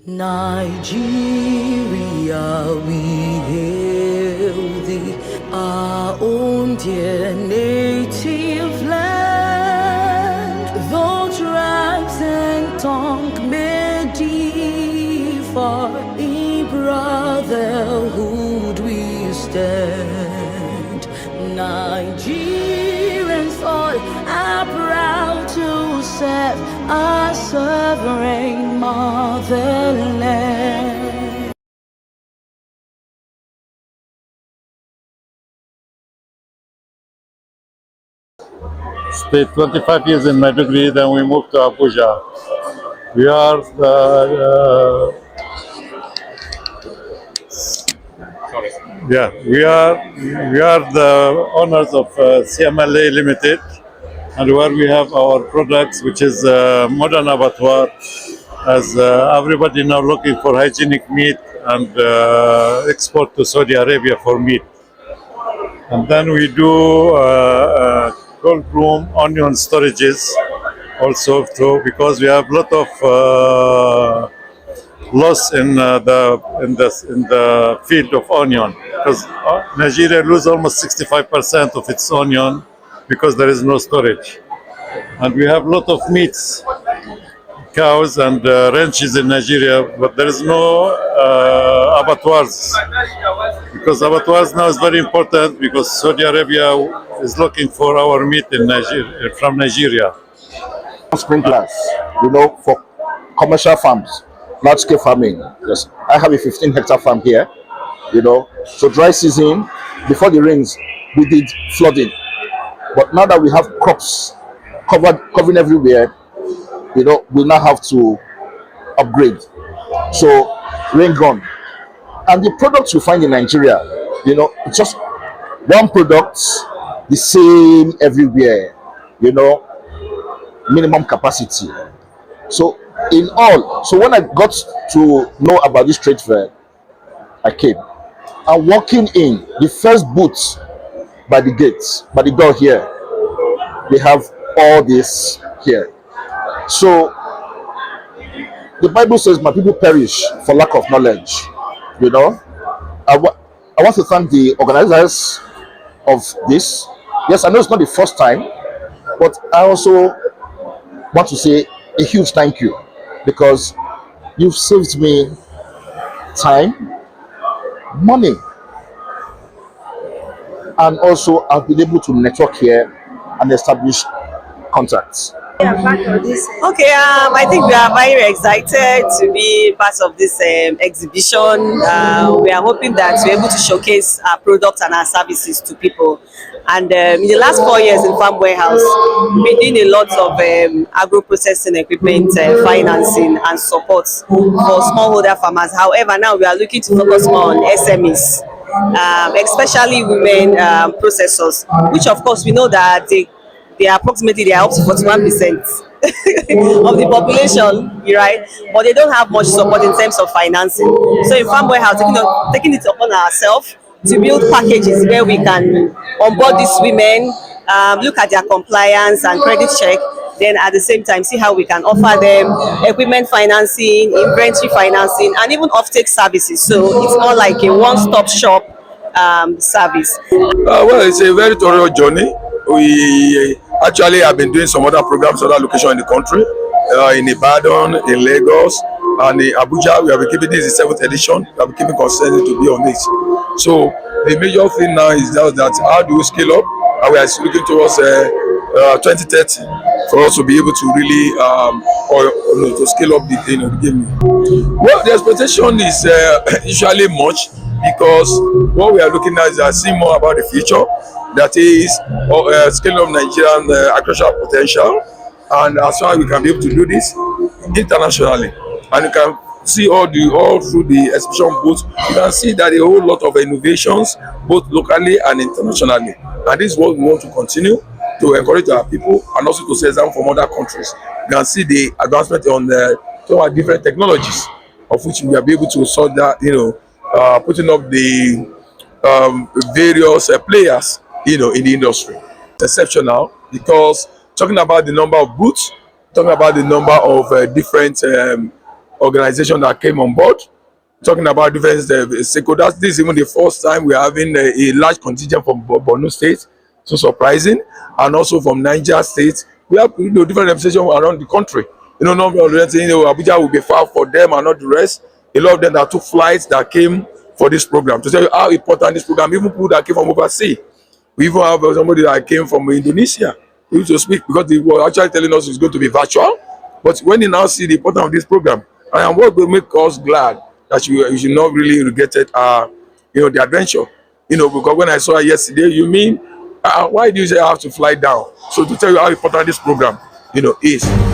Nigeria, we hail thee, our own dear native land. Though tribes and tongue may differ, in brotherhood we stand. Nigerians all are proud to serve our sovereign motherland. Stayed 25 years in Maiduguri, then we moved to Abuja. We are we are the owners of CMLA Limited, and where we have our products, which is modern abattoir, as everybody now looking for hygienic meat and export to Saudi Arabia for meat. And then we do cold room onion storages also too, because we have a lot of loss in the field of onion, because Nigeria loses almost 65% of its onion because there is no storage. And we have a lot of meats, cows and ranches in Nigeria, but there is no abattoirs, because abattoirs now is very important, because Saudi Arabia is looking for our meat in Nigeria, from Nigeria. Sprinklers, for commercial farms, large scale farming. Yes, I have a 15-hectare farm here. So dry season, before the rains, we did flooding, but now that we have crops covering everywhere, we now have to upgrade. So rain gone, and the products you find in Nigeria, it's just one product, the same everywhere. Minimum capacity. So in all, so when I got to know about this trade fair, I came. And walking in the first booth by the gates, by the door here, they have all this here. So the Bible says, "My people perish for lack of knowledge." I want to thank the organizers of this. Yes, I know it's not the first time, but I also want to say a huge thank you, because you've saved me time, money, and also I've been able to network here and establish contacts. Okay, I think we are very excited to be part of this exhibition. We are hoping that we're able to showcase our products and our services to people. And in the last 4 years in Farm Warehouse, we've been doing a lot of agro-processing equipment, financing and support for smallholder farmers. However, now we are looking to focus more on SMEs, especially women processors, which of course we know that they are approximately up to 41% of the population, right? But they don't have much support in terms of financing. So in Farm Warehouse, taking it upon ourselves to build packages where we can onboard these women, look at their compliance and credit check, then at the same time see how we can offer them equipment financing, inventory financing, and even offtake services. So it's more like a one-stop shop service. Well, it's a very thorough journey. We actually have been doing some other programs, other locations in the country, in Ibadan, in Lagos, and in Abuja. We have been keeping this the 7th edition. We have been keeping consent to be on this. So the major thing now is just that how do we scale up? And we are looking towards 2030 for us to be able to really to scale up the game. Well, the expectation is usually much, because what we are looking at is seeing more about the future. That is scaling up Nigerian agricultural potential, and as far as we can be able to do this internationally, and you can see all through the exhibition booth, you can see that a whole lot of innovations, both locally and internationally, and this is what we want to continue to encourage our people, and also to sell them from other countries. You can see the advancement on our different technologies, of which we are able to sort that, putting up the various players in the industry. It's exceptional, because talking about the number of booths, talking about the number of different organizations that came on board, talking about different stakeholders. This is even the first time we are having a large contingent from Borno State, so surprising, and also from Niger State. We have different representations around the country. Not saying Abuja will be far for them and not the rest. A lot of them that took flights that came for this program to tell you how important this program. Even people that came from overseas. We even have somebody that came from Indonesia to speak because they were actually telling us it's going to be virtual. But when you now see the importance of this program, and what will make us glad that you should not really regretted the adventure. Because when I saw it yesterday, you mean why do you say I have to fly down? So to tell you how important this program is.